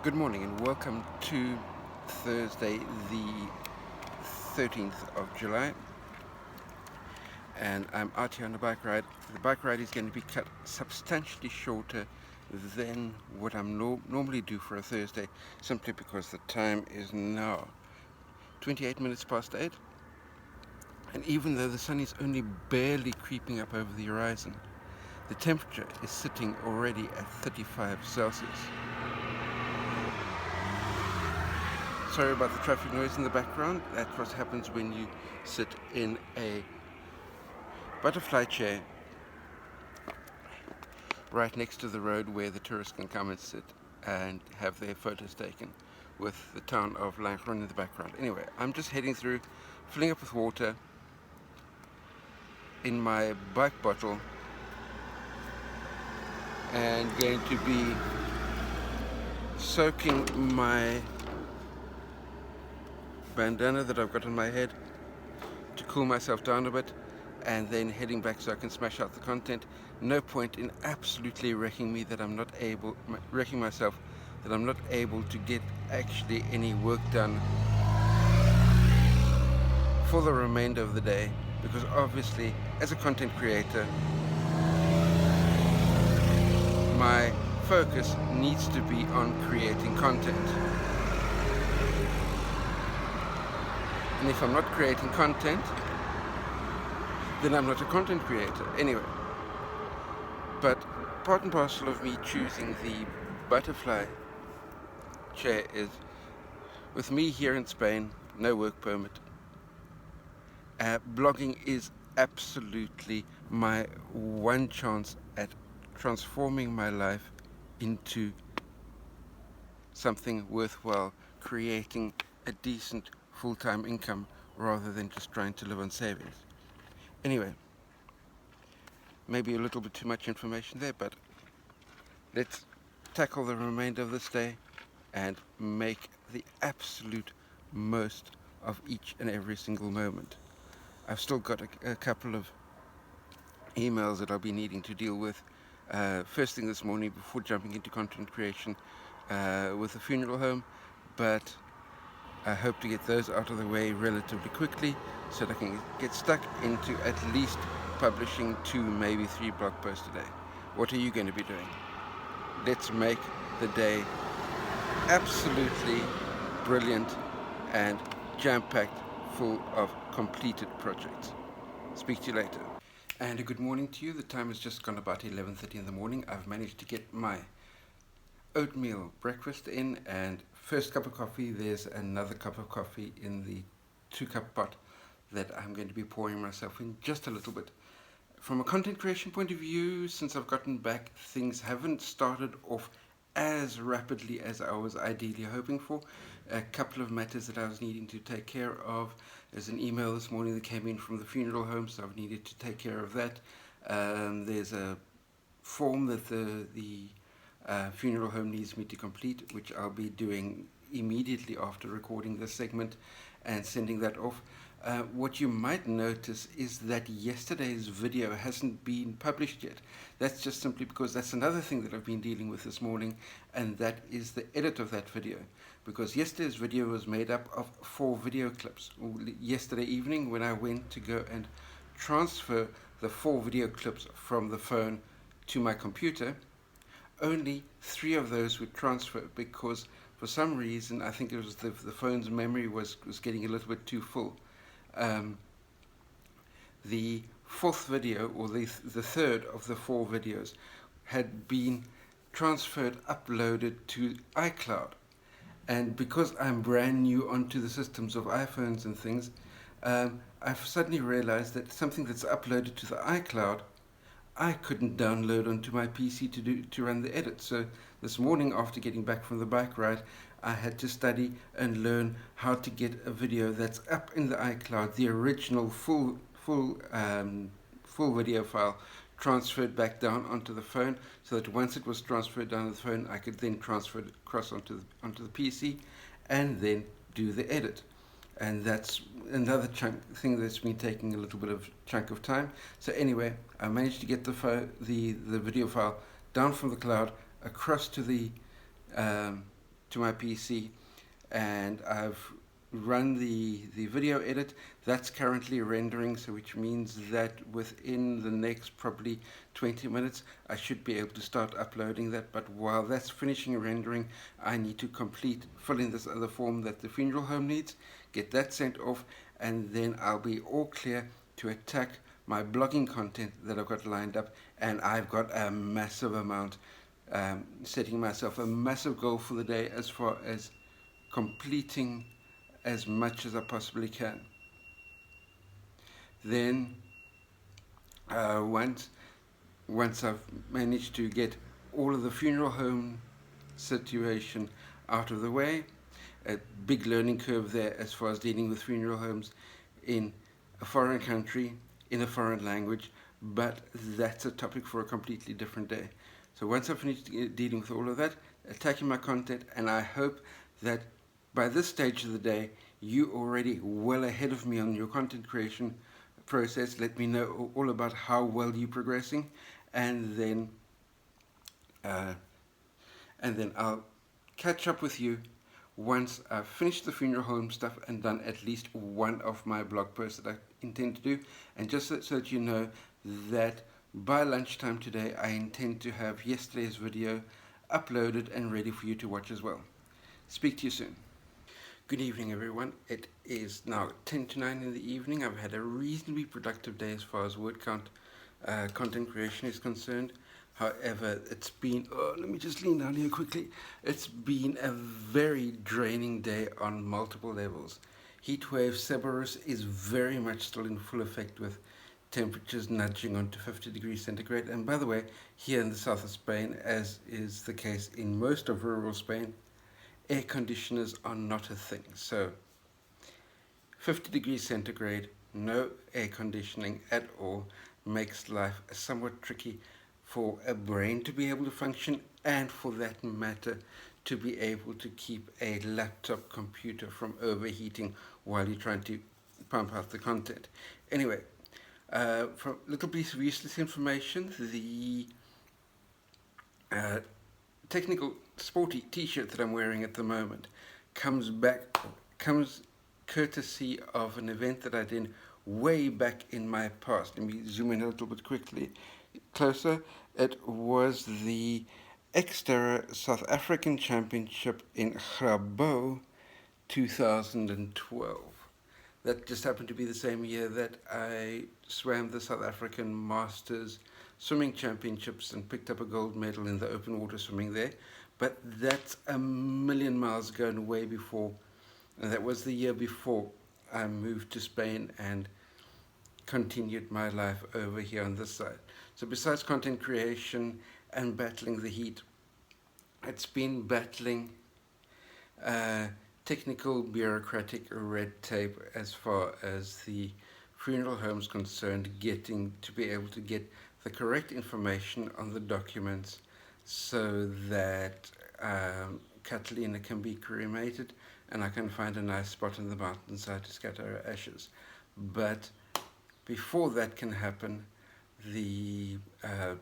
Good morning and welcome to Thursday the 13th of July, and I'm out here on a bike ride. The bike ride is going to be cut substantially shorter than what I'm normally do for a Thursday, simply because the time is now 28 minutes past 8, and even though the sun is only barely creeping up over the horizon, the temperature is sitting already at 35 Celsius. Sorry about the traffic noise in the background. That's what happens when you sit in a butterfly chair right next to the road where the tourists can come and sit and have their photos taken with the town of Langeron in the background. Anyway, I'm just heading through, filling up with water in my bike bottle and going to be soaking my bandana that I've got on my head to cool myself down a bit, and then heading back so I can smash out the content. No point in absolutely wrecking myself that I'm not able to get actually any work done for the remainder of the day, because obviously as a content creator my focus needs to be on creating content. And if I'm not creating content, then I'm not a content creator. Anyway, but part and parcel of me choosing the butterfly chair is, with me here in Spain, no work permit, blogging is absolutely my one chance at transforming my life into something worthwhile, creating a decent full-time income rather than just trying to live on savings. Anyway, maybe a little bit too much information there, but let's tackle the remainder of this day and make the absolute most of each and every single moment. I've still got a couple of emails that I'll be needing to deal with first thing this morning before jumping into content creation with the funeral home, but I hope to get those out of the way relatively quickly so that I can get stuck into at least publishing 2, maybe 3 blog posts a day. What are you going to be doing? Let's make the day absolutely brilliant and jam-packed full of completed projects. Speak to you later. And a good morning to you. The time has just gone about 11:30 in the morning. I've managed to get my oatmeal breakfast in, and first cup of coffee, there's another cup of coffee in the 2-cup pot that I'm going to be pouring myself in just a little bit. From a content creation point of view, since I've gotten back, things haven't started off as rapidly as I was ideally hoping for. A couple of matters that I was needing to take care of. There's an email this morning that came in from the funeral home, so I've needed to take care of that. There's a form that the funeral home needs me to complete, which I'll be doing immediately after recording this segment and sending that off. What you might notice is that yesterday's video hasn't been published yet. That's just simply because that's another thing that I've been dealing with this morning, and that is the edit of that video. Because yesterday's video was made up of 4 video clips. Yesterday evening, when I went to go and transfer the 4 video clips from the phone to my computer, only 3 of those would transfer because for some reason, I think it was the phone's memory was getting a little bit too full. The 4th video, or the 3rd of the 4 videos, had been transferred, uploaded to iCloud. And because I'm brand new onto the systems of iPhones and things, I've suddenly realized that something that's uploaded to the iCloud I couldn't download onto my PC to run the edit. So this morning, after getting back from the bike ride, I had to study and learn how to get a video that's up in the iCloud, the original full video file, transferred back down onto the phone, so that once it was transferred down to the phone, I could then transfer it across onto the PC and then do the edit. And that's another thing that's been taking a little bit of chunk of time. So anyway, I managed to get the video file down from the cloud across to to my PC, and I've run the video edit. That's currently rendering, so which means that within the next probably 20 minutes I should be able to start uploading that. But while that's finishing rendering, I need to fill in this other form that the funeral home needs, get that sent off, and then I'll be all clear to attack my blogging content that I've got lined up. And I've got a massive amount, setting myself a massive goal for the day as far as completing as much as I possibly can. Then once I've managed to get all of the funeral home situation out of the way, a big learning curve there as far as dealing with funeral homes in a foreign country, in a foreign language, but that's a topic for a completely different day. So once I've finished dealing with all of that, attacking my content, and I hope that by this stage of the day, you're already well ahead of me on your content creation process. Let me know all about how well you're progressing, and then I'll catch up with you once I've finished the funeral home stuff and done at least one of my blog posts that I intend to do. And just so that you know that by lunchtime today, I intend to have yesterday's video uploaded and ready for you to watch as well. Speak to you soon. Good evening, everyone. It is now 10 to 9 in the evening. I've had a reasonably productive day as far as word count content creation is concerned. However, it's been, let me just lean down here quickly. It's been a very draining day on multiple levels. Heatwave Cerberus is very much still in full effect, with temperatures nudging onto 50 degrees centigrade. And by the way, here in the south of Spain, as is the case in most of rural Spain, air conditioners are not a thing. So 50 degrees centigrade, no air conditioning at all, makes life somewhat tricky for a brain to be able to function, and for that matter to be able to keep a laptop computer from overheating while you're trying to pump out the content. Anyway, for a little piece of useless information, the technical sporty t-shirt that I'm wearing at the moment comes courtesy of an event that I did way back in my past. Let me zoom in a little bit closer. It was the Xterra South African Championship in Grabo 2012. That just happened to be the same year that I swam the South African Masters Swimming Championships and picked up a gold medal in the open water swimming there. But that's a million miles ago and way before. And that was the year before I moved to Spain and continued my life over here on this side. So besides content creation and battling the heat, it's been battling technical bureaucratic red tape as far as the funeral home's concerned, getting to be able to get the correct information on the documents so that Catalina can be cremated and I can find a nice spot in the mountainside to scatter her ashes. But before that can happen, the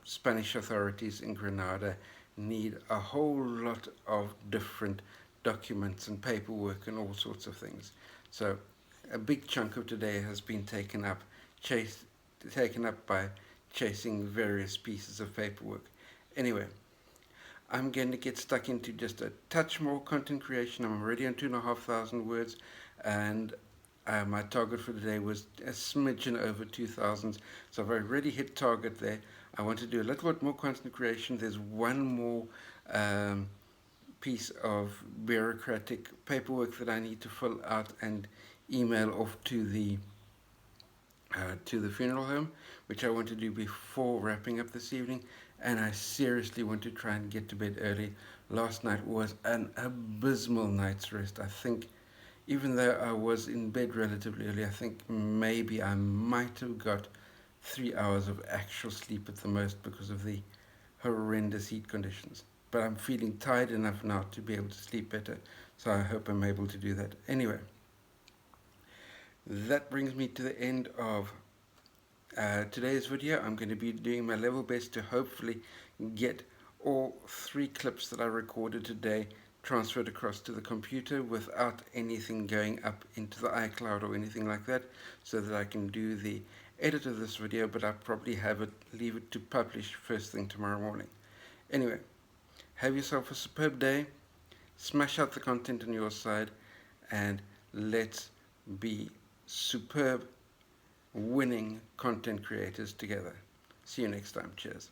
Spanish authorities in Granada need a whole lot of different documents and paperwork and all sorts of things. So a big chunk of today has been taken up by chasing various pieces of paperwork. Anyway, I'm going to get stuck into just a touch more content creation. I'm already on 2,500 words, and my target for today was a smidgen over 2,000. So I've already hit target there. I want to do a little bit more content creation. There's one more piece of bureaucratic paperwork that I need to fill out and email off to the funeral home, which I want to do before wrapping up this evening. And I seriously want to try and get to bed early. Last night was an abysmal night's rest. I think, even though I was in bed relatively early, I think maybe I might have got 3 hours of actual sleep at the most because of the horrendous heat conditions. But I'm feeling tired enough now to be able to sleep better, so I hope I'm able to do that. Anyway, that brings me to the end of today's video. I'm going to be doing my level best to hopefully get all 3 clips that I recorded today transferred across to the computer without anything going up into the iCloud or anything like that, so that I can do the edit of this video, but I'll probably leave it to publish first thing tomorrow morning. Anyway, have yourself a superb day, smash out the content on your side, and let's be superb, winning content creators together. See you next time. Cheers.